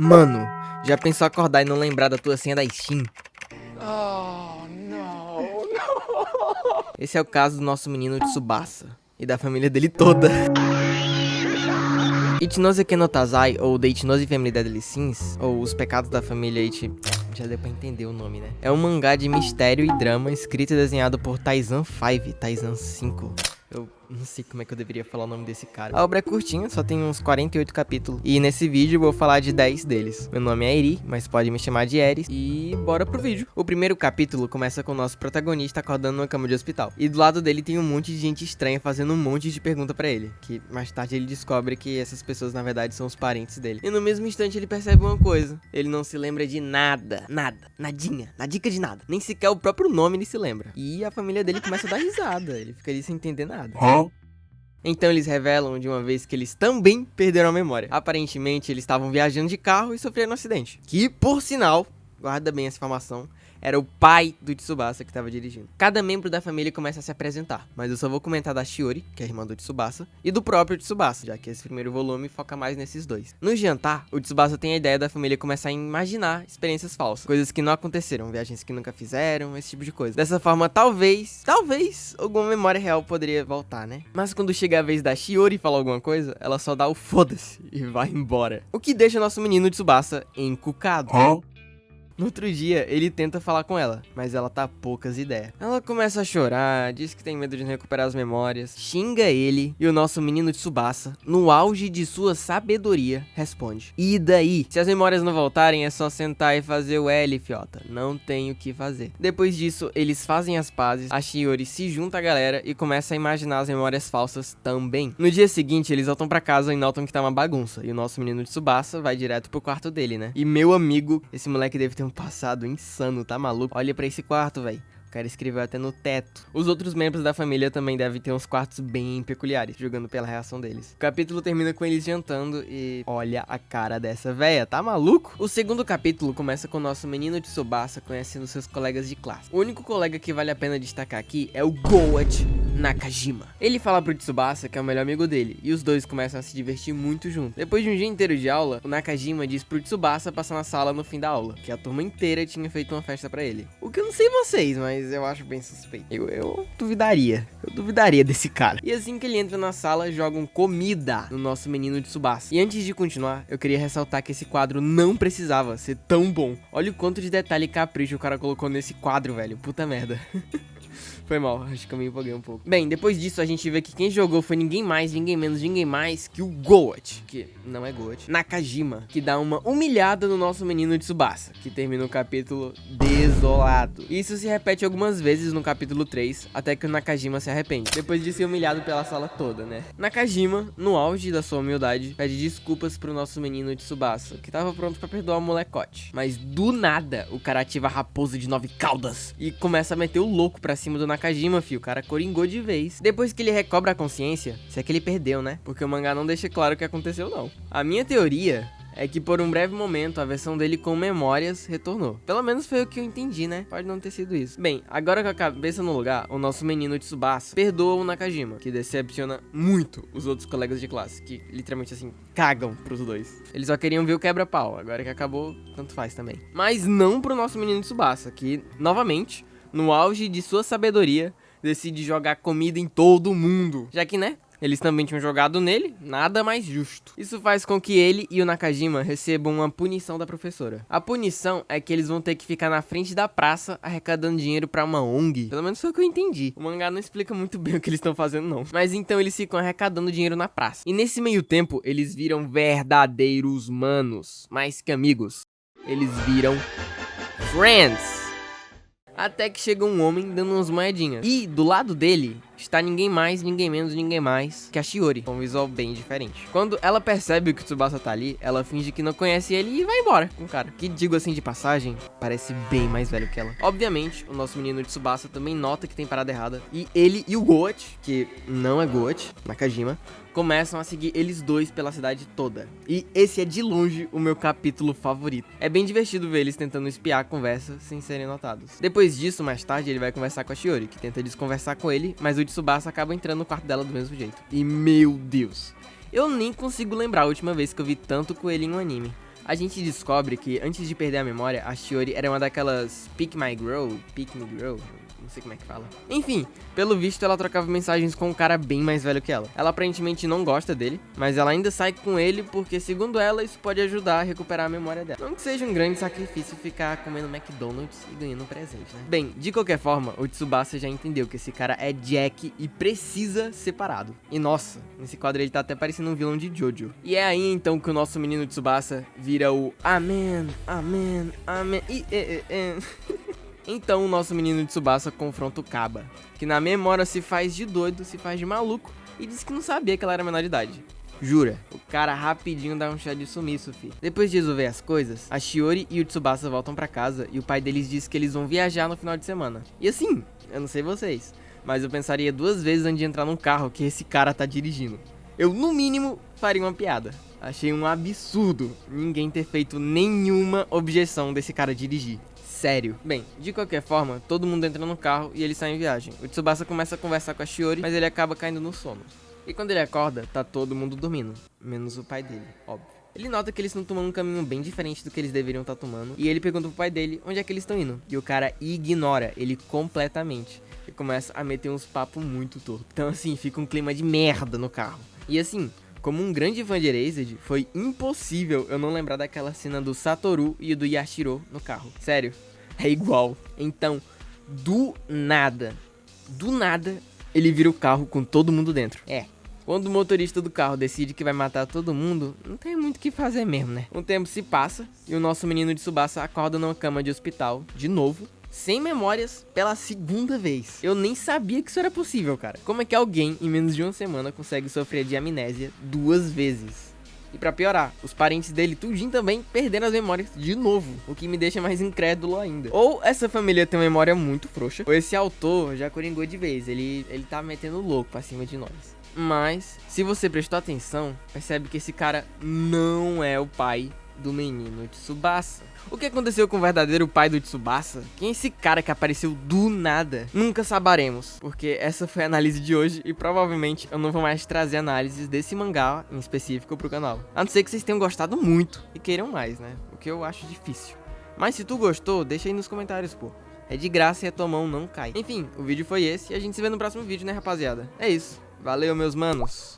Mano, já pensou acordar e não lembrar da tua senha da Steam? Oh, não. Esse é o caso do nosso menino Tsubasa e da família dele toda. Ichinose Kenotazai, ou The Ichinose Family Deadly Sins, ou Os Pecados da Família Ichi... Já deu pra entender o nome, né? É um mangá de mistério e drama escrito e desenhado por Taizan 5, Taizan 5. Eu não sei como é que eu deveria falar o nome desse cara. A obra é curtinha, só tem uns 48 capítulos. E nesse vídeo eu vou falar de 10 deles. Meu nome é Eri, mas pode me chamar de Eris. E bora pro vídeo. O primeiro capítulo começa com o nosso protagonista acordando numa cama de hospital. E do lado dele tem um monte de gente estranha fazendo um monte de pergunta pra ele. Que mais tarde ele descobre que essas pessoas na verdade são os parentes dele. E no mesmo instante ele percebe uma coisa. Ele não se lembra de nada. Nada. Nadinha. Nadica de nada. Nem sequer o próprio nome ele se lembra. E a família dele começa a dar risada. Ele fica ali sem entender nada. Então eles revelam de uma vez que eles também perderam a memória. Aparentemente eles estavam viajando de carro e sofreram um acidente. Que, por sinal, guarda bem essa informação, era o pai do Tsubasa que estava dirigindo. Cada membro da família começa a se apresentar, mas eu só vou comentar da Shiori, que é a irmã do Tsubasa, e do próprio Tsubasa, já que esse primeiro volume foca mais nesses dois. No jantar, o Tsubasa tem a ideia da família começar a imaginar experiências falsas, coisas que não aconteceram, viagens que nunca fizeram, esse tipo de coisa. Dessa forma, talvez, alguma memória real poderia voltar, né? Mas quando chega a vez da Shiori falar alguma coisa, ela só dá o foda-se e vai embora. O que deixa nosso menino Tsubasa encucado. No outro dia, ele tenta falar com ela, mas ela tá poucas ideias. Ela começa a chorar, diz que tem medo de não recuperar as memórias, xinga ele, e o nosso menino Tsubasa, no auge de sua sabedoria, responde: "E daí? Se as memórias não voltarem, é só sentar e fazer o L, fiota. Não tem o que fazer." Depois disso, eles fazem as pazes, a Shiori se junta à galera e começa a imaginar as memórias falsas também. No dia seguinte, eles voltam pra casa e notam que tá uma bagunça, e o nosso menino Tsubasa vai direto pro quarto dele, né? E meu amigo, esse moleque deve ter um passado insano, tá maluco? Olha pra esse quarto, velho. O cara escreveu até no teto. Os outros membros da família também devem ter uns quartos bem peculiares, julgando pela reação deles. O capítulo termina com eles jantando e... olha a cara dessa véia, tá maluco? O segundo capítulo começa com o nosso menino Tsubasa conhecendo seus colegas de classe. O único colega que vale a pena destacar aqui é o Goat Nakajima. Ele fala pro Tsubasa que é o melhor amigo dele, e os dois começam a se divertir muito juntos. Depois de um dia inteiro de aula, o Nakajima diz pro Tsubasa passar na sala no fim da aula, que a turma inteira tinha feito uma festa pra ele. O que eu não sei vocês, mas eu acho bem suspeito. Eu duvidaria. Eu duvidaria desse cara. E assim que ele entra na sala, jogam comida no nosso menino Tsubasa. E antes de continuar, eu queria ressaltar que esse quadro não precisava ser tão bom. Olha o quanto de detalhe e capricho o cara colocou nesse quadro, velho. Puta merda. Foi mal, acho que eu me empolguei um pouco. Bem, depois disso a gente vê que quem jogou foi ninguém mais, ninguém menos, ninguém mais que o Goat, que não é Goat, Nakajima, que dá uma humilhada no nosso menino Tsubasa, que termina o capítulo desolado. Isso se repete algumas vezes no capítulo 3, até que o Nakajima se arrepende, depois de ser humilhado pela sala toda, né? Nakajima, no auge da sua humildade, pede desculpas pro nosso menino Tsubasa, que tava pronto pra perdoar o molecote. Mas do nada, o cara ativa a raposa de 9 caudas e começa a meter o louco pra cima do Nakajima, fio. O cara coringou de vez. Depois que ele recobra a consciência, se é que ele perdeu, né? Porque o mangá não deixa claro o que aconteceu, não. A minha teoria é que por um breve momento a versão dele com memórias retornou. Pelo menos foi o que eu entendi, né? Pode não ter sido isso. Bem, agora com a cabeça no lugar, o nosso menino Tsubasa perdoa o Nakajima, que decepciona muito os outros colegas de classe, que literalmente assim, cagam pros dois. Eles só queriam ver o quebra-pau, agora que acabou, tanto faz também. Mas não pro nosso menino Tsubasa, que, novamente, no auge de sua sabedoria, decide jogar comida em todo mundo. Já que, né, eles também tinham jogado nele, nada mais justo. Isso faz com que ele e o Nakajima recebam uma punição da professora. A punição é que eles vão ter que ficar na frente da praça arrecadando dinheiro pra uma ONG. Pelo menos foi o que eu entendi. O mangá não explica muito bem o que eles estão fazendo, não. Mas então eles ficam arrecadando dinheiro na praça. E nesse meio tempo, eles viram verdadeiros manos. Mais que amigos. Eles viram friends. Até que chega um homem dando umas moedinhas. E do lado dele está ninguém mais, ninguém menos, ninguém mais que a Shiori, com um visual bem diferente. Quando ela percebe que o Tsubasa tá ali, ela finge que não conhece ele e vai embora com o cara. Que, digo assim de passagem, parece bem mais velho que ela. Obviamente, o nosso menino Tsubasa também nota que tem parada errada. E ele e o Goat, que não é Goat, Nakajima, começam a seguir eles dois pela cidade toda. E esse é de longe o meu capítulo favorito. É bem divertido ver eles tentando espiar a conversa sem serem notados. Depois disso, mais tarde, ele vai conversar com a Shiori, que tenta desconversar com ele, mas o Tsubasa acaba entrando no quarto dela do mesmo jeito. E meu Deus, eu nem consigo lembrar a última vez que eu vi tanto coelho em um anime. A gente descobre que antes de perder a memória, a Shiori era uma daquelas Pick Me Girl, não sei como é que fala. Enfim, pelo visto ela trocava mensagens com um cara bem mais velho que ela. Ela aparentemente não gosta dele, mas ela ainda sai com ele porque, segundo ela, isso pode ajudar a recuperar a memória dela. Não que seja um grande sacrifício ficar comendo McDonald's e ganhando um presente, né? Bem, de qualquer forma, o Tsubasa já entendeu que esse cara é Jack e precisa ser parado. E nossa, nesse quadro ele tá até parecendo um vilão de Jojo. E é aí então que o nosso menino Tsubasa vira o Amém, Amém, Amém Então o nosso menino Tsubasa confronta o Kaba, que na memória se faz de doido, se faz de maluco e diz que não sabia que ela era menor de idade. Jura, o cara rapidinho dá um chá de sumiço, fi. Depois de resolver as coisas, a Shiori e o Tsubasa voltam pra casa e o pai deles diz que eles vão viajar no final de semana. E assim, eu não sei vocês, mas eu pensaria 2 vezes antes de entrar num carro que esse cara tá dirigindo. Eu, no mínimo, faria uma piada. Achei um absurdo ninguém ter feito nenhuma objeção desse cara dirigir. Sério. Bem, de qualquer forma, todo mundo entra no carro e ele sai em viagem. O Tsubasa começa a conversar com a Shiori, mas ele acaba caindo no sono. E quando ele acorda, tá todo mundo dormindo, menos o pai dele, óbvio. Ele nota que eles estão tomando um caminho bem diferente do que eles deveriam estar tomando, e ele pergunta pro pai dele onde é que eles estão indo. E o cara ignora ele completamente e começa a meter uns papos muito tortos. Então assim, fica um clima de merda no carro. E assim, como um grande fã de Erased, foi impossível eu não lembrar daquela cena do Satoru e do Yashiro no carro. Sério, é igual. Então, do nada, ele vira o carro com todo mundo dentro. Quando o motorista do carro decide que vai matar todo mundo, não tem muito o que fazer mesmo, né? Um tempo se passa e o nosso menino de Tsubasa acorda numa cama de hospital, de novo, sem memórias, pela 2ª vez. Eu nem sabia que isso era possível, cara. Como é que alguém, em menos de uma semana, consegue sofrer de amnésia 2 vezes? E pra piorar, os parentes dele tudinho também perderam as memórias de novo, o que me deixa mais incrédulo ainda. Ou essa família tem uma memória muito frouxa, ou esse autor já coringou de vez, ele tá metendo louco pra cima de nós. Mas, se você prestou atenção, percebe que esse cara não é o pai do menino Tsubasa. O que aconteceu com o verdadeiro pai do Tsubasa? Quem é esse cara que apareceu do nada? Nunca saberemos, porque essa foi a análise de hoje e provavelmente eu não vou mais trazer análises desse mangá em específico pro canal. A não ser que vocês tenham gostado muito e queiram mais, né? O que eu acho difícil. Mas se tu gostou, deixa aí nos comentários, pô. É de graça e a tua mão não cai. Enfim, o vídeo foi esse e a gente se vê no próximo vídeo, né, rapaziada? É isso. Valeu, meus manos.